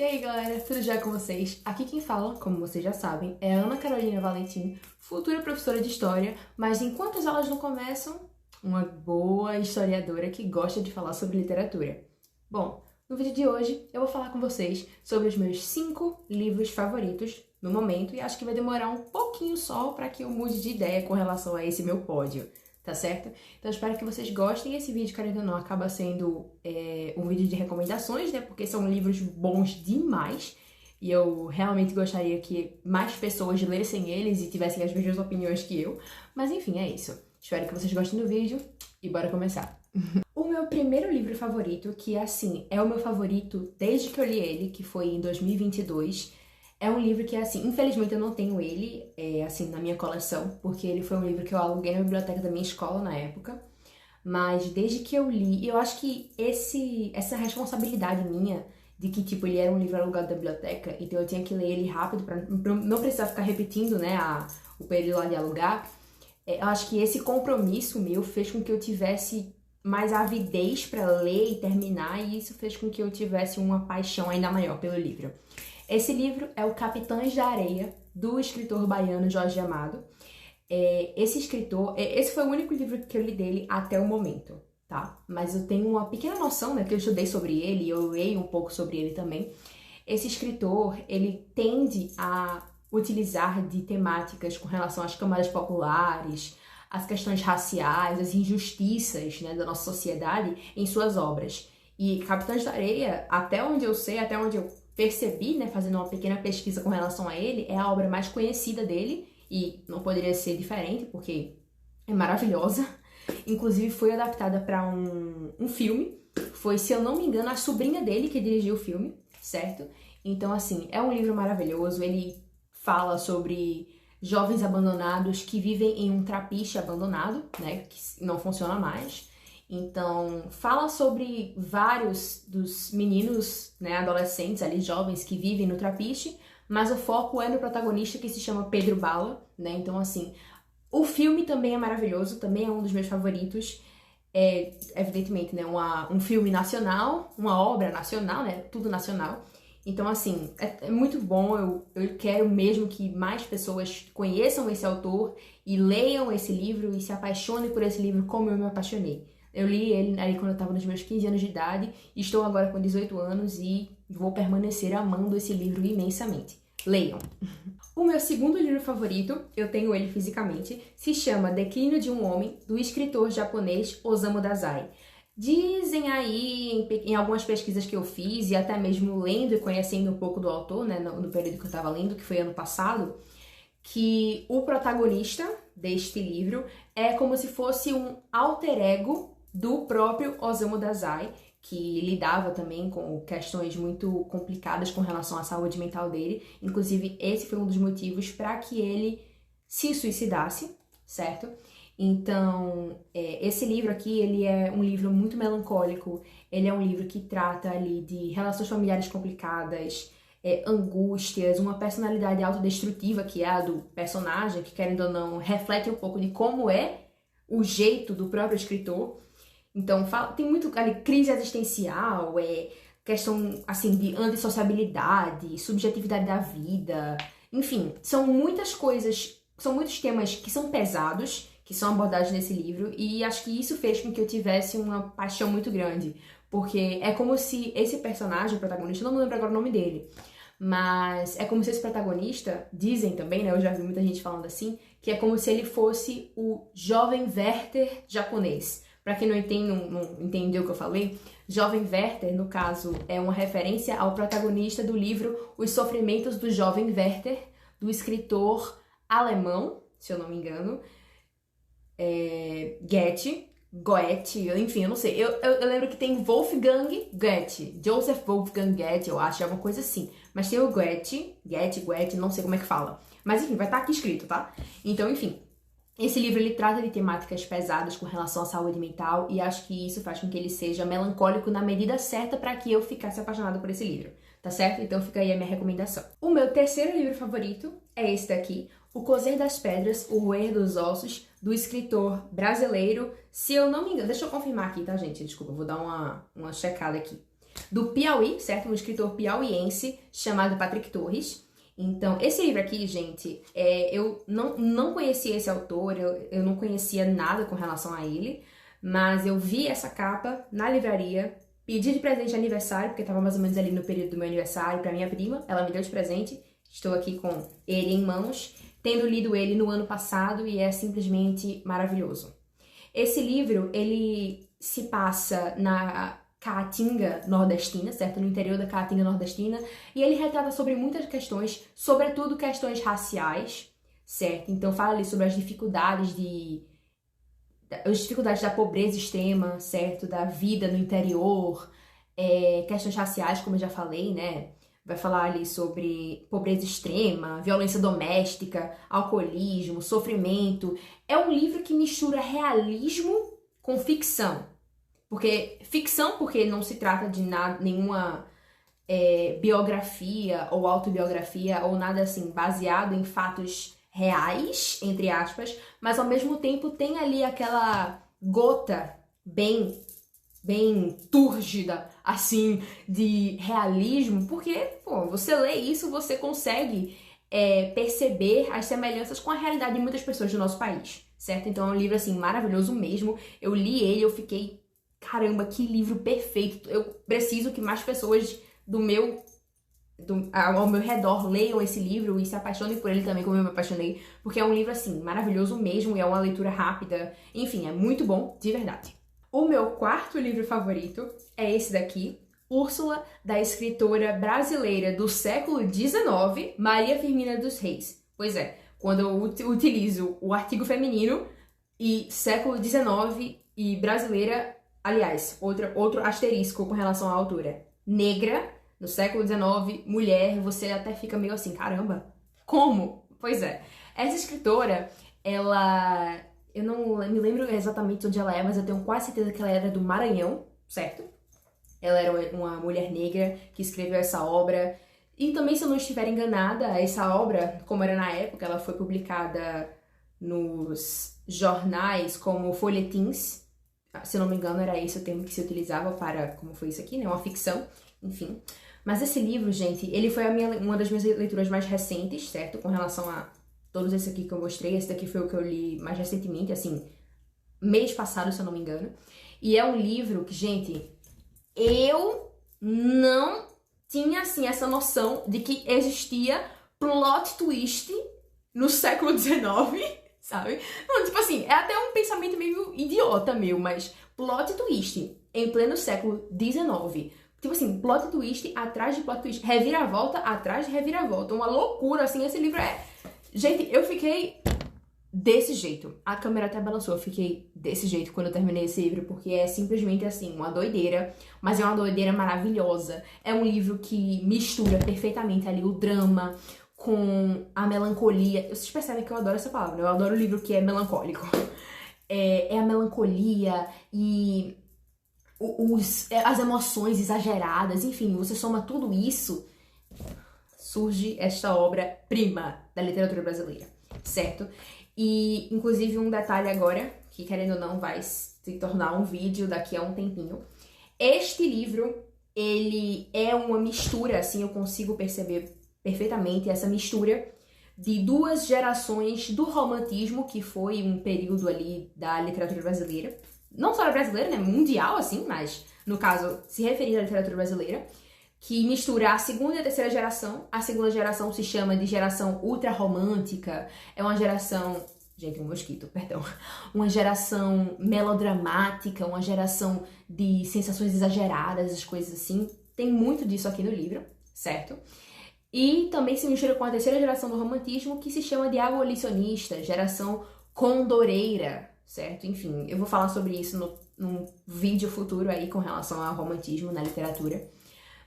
E aí galera, tudo já com vocês? Aqui quem fala, como vocês já sabem, é a Ana Carolina Valentim, futura professora de História, mas enquanto as aulas não começam, uma boa historiadora que gosta de falar sobre literatura. Bom, no vídeo de hoje eu vou falar com vocês sobre os meus 5 livros favoritos no momento e acho que vai demorar um pouquinho só para que eu mude de ideia com relação a esse meu pódio. Tá certo? Então eu espero que vocês gostem. Esse vídeo, querendo ou não, acaba sendo um vídeo de recomendações, né? Porque são livros bons demais. E eu realmente gostaria que mais pessoas lessem eles e tivessem as mesmas opiniões que eu. Mas enfim, é isso. Espero que vocês gostem do vídeo e bora começar. O meu primeiro livro favorito, que assim, é o meu favorito desde que eu li ele, que foi em 2022... É um livro que, assim, infelizmente eu não tenho ele, assim, na minha coleção, porque ele foi um livro que eu aluguei na biblioteca da minha escola na época. Mas desde que eu li, eu acho que essa responsabilidade minha, de que, tipo, ele era um livro alugado da biblioteca, então eu tinha que ler ele rápido pra não precisar ficar repetindo, né, o período lá de alugar. Eu acho que esse compromisso meu fez com que eu tivesse mais avidez pra ler e terminar, e isso fez com que eu tivesse uma paixão ainda maior pelo livro. Esse livro é o Capitães da Areia, do escritor baiano Jorge Amado. Esse foi o único livro que eu li dele até o momento, tá? Mas eu tenho uma pequena noção, né, que eu estudei sobre ele, eu leio um pouco sobre ele também. Esse escritor, ele tende a utilizar de temáticas com relação às camadas populares, às questões raciais, às injustiças, né, da nossa sociedade em suas obras. E Capitães da Areia, até onde eu sei, até onde eu percebi, né, fazendo uma pequena pesquisa com relação a ele, é a obra mais conhecida dele, e não poderia ser diferente, porque é maravilhosa. Inclusive foi adaptada para um filme, foi, se eu não me engano, a sobrinha dele que dirigiu o filme, certo? Então, assim, é um livro maravilhoso, ele fala sobre jovens abandonados que vivem em um trapiche abandonado, né, que não funciona mais. Então, fala sobre vários dos meninos, né, adolescentes ali, jovens, que vivem no trapiche, mas o foco é no protagonista que se chama Pedro Bala, né, então assim, o filme também é maravilhoso, também é um dos meus favoritos, evidentemente, né, um filme nacional, uma obra nacional, né, tudo nacional, então assim, é muito bom, eu quero mesmo que mais pessoas conheçam esse autor e leiam esse livro e se apaixonem por esse livro como eu me apaixonei. Eu li ele aí quando eu estava nos meus 15 anos de idade, estou agora com 18 anos e vou permanecer amando esse livro imensamente. Leiam! O meu segundo livro favorito, eu tenho ele fisicamente, se chama Declínio de um Homem, do escritor japonês Osamu Dazai. Dizem aí, em algumas pesquisas que eu fiz, e até mesmo lendo e conhecendo um pouco do autor, né, no período que eu estava lendo, que foi ano passado, que o protagonista deste livro é como se fosse um alter ego do próprio Osamu Dazai, que lidava também com questões muito complicadas com relação à saúde mental dele. Inclusive, esse foi um dos motivos para que ele se suicidasse, certo? Então, esse livro aqui, ele é um livro muito melancólico, ele é um livro que trata ali de relações familiares complicadas, angústias, uma personalidade autodestrutiva que é a do personagem, que querendo ou não, reflete um pouco de como é o jeito do próprio escritor. Então, tem muito ali crise existencial, questão assim de antissociabilidade, subjetividade da vida, enfim, são muitas coisas, são muitos temas que são pesados, que são abordados nesse livro, e acho que isso fez com que eu tivesse uma paixão muito grande, porque é como se esse personagem, o protagonista, eu não me lembro agora o nome dele, mas é como se esse protagonista, dizem também, né, eu já vi muita gente falando assim, que é como se ele fosse o jovem Werther japonês. Para quem não entendeu o que eu falei, Jovem Werther, no caso, é uma referência ao protagonista do livro Os Sofrimentos do Jovem Werther, do escritor alemão, se eu não me engano, Goethe, enfim, eu não sei. Eu lembro que tem Wolfgang Goethe, Joseph Wolfgang Goethe, eu acho, é alguma coisa assim. Mas tem o Goethe, não sei como é que fala. Mas enfim, vai estar aqui escrito, tá? Então, enfim. Esse livro, ele trata de temáticas pesadas com relação à saúde mental e acho que isso faz com que ele seja melancólico na medida certa para que eu ficasse apaixonada por esse livro, tá certo? Então fica aí a minha recomendação. O meu terceiro livro favorito é esse daqui, O Cozer das Pedras, O Roer dos Ossos, do escritor brasileiro, se eu não me engano, deixa eu confirmar aqui, tá gente? Desculpa, vou dar uma checada aqui. do Piauí, certo? Um escritor piauiense chamado Patrick Torres. Então, esse livro aqui, gente, eu não conhecia esse autor, eu não conhecia nada com relação a ele, mas eu vi essa capa na livraria, pedi de presente de aniversário, porque estava mais ou menos ali no período do meu aniversário, para minha prima, ela me deu de presente, estou aqui com ele em mãos, tendo lido ele no ano passado e é simplesmente maravilhoso. Esse livro, ele se passa na Caatinga nordestina, certo? No interior da Caatinga nordestina, e ele retrata sobre muitas questões, sobretudo questões raciais, certo? Então fala ali sobre as dificuldades da pobreza extrema, certo? Da vida no interior, questões raciais, como eu já falei, né? Vai falar ali sobre pobreza extrema, violência doméstica, alcoolismo, sofrimento. É um livro que mistura realismo com ficção. Porque não se trata de nenhuma biografia ou autobiografia ou nada assim baseado em fatos reais, entre aspas, mas ao mesmo tempo tem ali aquela gota bem túrgida, assim, de realismo, porque, pô, você lê isso, você consegue perceber as semelhanças com a realidade de muitas pessoas do nosso país, certo? Então é um livro, assim, maravilhoso mesmo. Eu li ele, eu fiquei, caramba, que livro perfeito. Eu preciso que mais pessoas ao meu redor leiam esse livro e se apaixonem por ele também, como eu me apaixonei, porque é um livro, assim, maravilhoso mesmo e é uma leitura rápida. Enfim, é muito bom, de verdade. O meu quarto livro favorito é esse daqui, Úrsula, da escritora brasileira do século XIX, Maria Firmina dos Reis. Pois é, quando eu utilizo o artigo feminino e século XIX e brasileira, aliás, outro asterisco com relação à autora, negra, no século XIX, mulher, você até fica meio assim, caramba, como? Pois é, essa escritora, eu não me lembro exatamente onde ela é, mas eu tenho quase certeza que ela era do Maranhão, certo? Ela era uma mulher negra que escreveu essa obra. E também, se eu não estiver enganada, essa obra, como era na época, ela foi publicada nos jornais como folhetins. Se eu não me engano, era esse o termo que se utilizava para, como foi isso aqui, né? Uma ficção, enfim. Mas esse livro, gente, ele foi uma das minhas leituras mais recentes, certo? Com relação a todos esses aqui que eu mostrei. Esse daqui foi o que eu li mais recentemente, assim, mês passado, se eu não me engano. E é um livro que, gente, eu não tinha, assim, essa noção de que existia plot twist no século XIX, sabe? Não, tipo assim, é até um pensamento meio idiota meu, mas plot twist em pleno século XIX. Tipo assim, plot twist atrás de plot twist, reviravolta atrás de reviravolta. Uma loucura, assim, esse livro é... Gente, eu fiquei desse jeito. A câmera até balançou, eu fiquei desse jeito quando eu terminei esse livro, porque é simplesmente assim, uma doideira, mas é uma doideira maravilhosa. É um livro que mistura perfeitamente ali o drama com a melancolia. Vocês percebem que eu adoro essa palavra, eu adoro o livro que é melancólico. É a melancolia e as emoções exageradas, enfim, você soma tudo isso, surge esta obra-prima da literatura brasileira, certo? E, inclusive, um detalhe agora, que querendo ou não vai se tornar um vídeo daqui a um tempinho. Este livro, ele é uma mistura, assim, eu consigo perceber perfeitamente essa mistura de duas gerações do romantismo, que foi um período ali da literatura brasileira. Não só brasileira, né? Mundial, assim, mas, no caso, se referir à literatura brasileira, que mistura a segunda e a terceira geração. A segunda geração se chama de geração ultra-romântica. É uma geração... Gente, um mosquito, perdão. Uma geração melodramática, uma geração de sensações exageradas, as coisas assim. Tem muito disso aqui no livro, certo? E também se mistura com a terceira geração do romantismo, que se chama de abolicionista, geração condoreira, certo? Enfim, eu vou falar sobre isso num vídeo futuro aí com relação ao romantismo na literatura.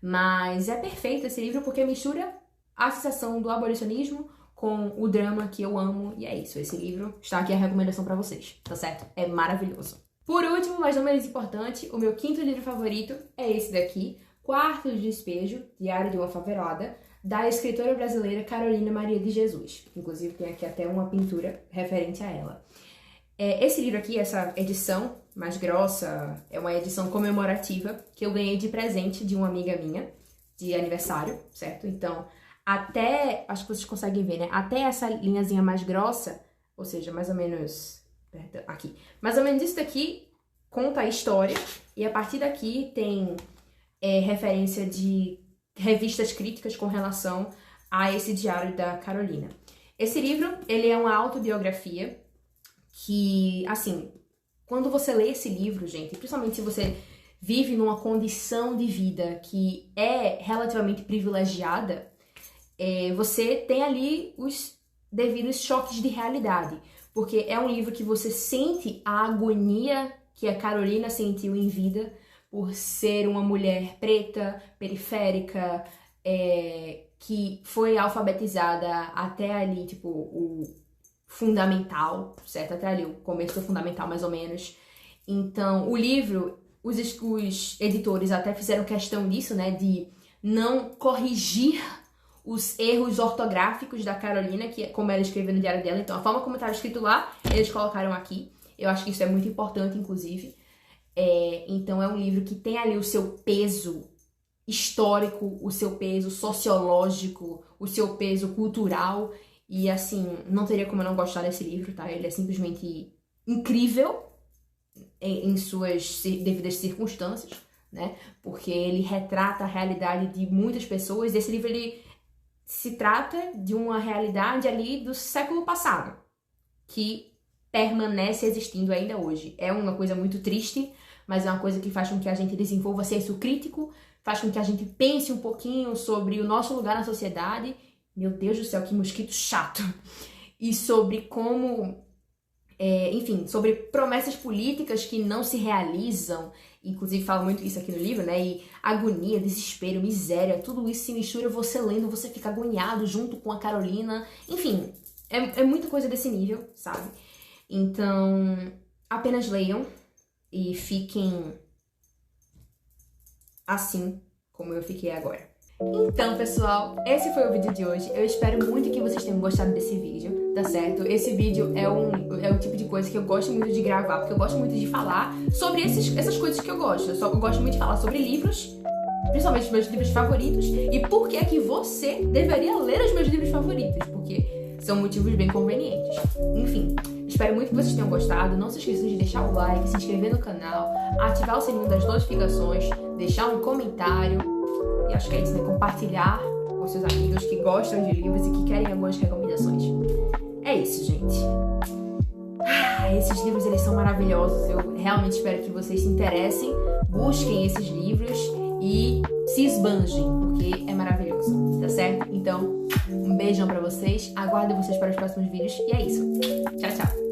Mas é perfeito esse livro porque mistura a sensação do abolicionismo com o drama que eu amo. E é isso, esse livro está aqui a recomendação pra vocês, tá certo? É maravilhoso. Por último, mas não menos importante, o meu quinto livro favorito é esse daqui, Quarto de Despejo, Diário de uma Favelada, da escritora brasileira Carolina Maria de Jesus. Inclusive tem aqui até uma pintura referente a ela. Esse livro aqui, essa edição mais grossa, é uma edição comemorativa que eu ganhei de presente de uma amiga minha, de aniversário, certo? Então, até, acho que vocês conseguem ver, né? Até essa linhazinha mais grossa, ou seja, mais ou menos, aqui, mais ou menos isso daqui conta a história, e a partir daqui tem referência de revistas críticas com relação a esse diário da Carolina. Esse livro, ele é uma autobiografia que, assim, quando você lê esse livro, gente, principalmente se você vive numa condição de vida que é relativamente privilegiada, você tem ali os devidos choques de realidade, porque é um livro que você sente a agonia que a Carolina sentiu em vida por ser uma mulher preta, periférica, que foi alfabetizada até ali, tipo, o fundamental, certo? Até ali, o começo do fundamental, mais ou menos. Então, o livro, os editores até fizeram questão disso, né? De não corrigir os erros ortográficos da Carolina, que é como ela escreveu no diário dela. Então, a forma como estava escrito lá, eles colocaram aqui. Eu acho que isso é muito importante, inclusive. Então, é um livro que tem ali o seu peso histórico, o seu peso sociológico, o seu peso cultural. E, assim, não teria como eu não gostar desse livro, tá? Ele é simplesmente incrível em suas devidas circunstâncias, né? Porque ele retrata a realidade de muitas pessoas. Esse livro, ele se trata de uma realidade ali do século passado, que permanece existindo ainda hoje. É uma coisa muito triste, mas é uma coisa que faz com que a gente desenvolva senso crítico, faz com que a gente pense um pouquinho sobre o nosso lugar na sociedade. Meu Deus do céu, que mosquito chato! E sobre como, enfim, sobre promessas políticas que não se realizam. Inclusive fala muito isso aqui no livro, né? E agonia, desespero, miséria, tudo isso se mistura, você lendo, você fica agoniado junto com a Carolina. Enfim, é muita coisa desse nível, sabe? Então, apenas leiam e fiquem assim como eu fiquei agora. Então, pessoal, esse foi o vídeo de hoje. Eu espero muito que vocês tenham gostado desse vídeo, tá certo? Esse vídeo é um tipo de coisa que eu gosto muito de gravar, porque eu gosto muito de falar sobre essas coisas que eu gosto. Eu gosto muito de falar sobre livros, principalmente os meus livros favoritos, e por que é que você deveria ler os meus livros favoritos, porque são motivos bem convenientes. Enfim, espero muito que vocês tenham gostado. Não se esqueçam de deixar o like, se inscrever no canal, ativar o sininho das notificações, deixar um comentário. E acho que é isso, né? Compartilhar com seus amigos que gostam de livros e que querem algumas recomendações. É isso, gente. Esses livros, eles são maravilhosos. Eu realmente espero que vocês se interessem, busquem esses livros e se esbanjem, porque é maravilhoso, tá certo? Então, um beijão pra vocês. Aguardo vocês para os próximos vídeos. E é isso. Tchau, tchau.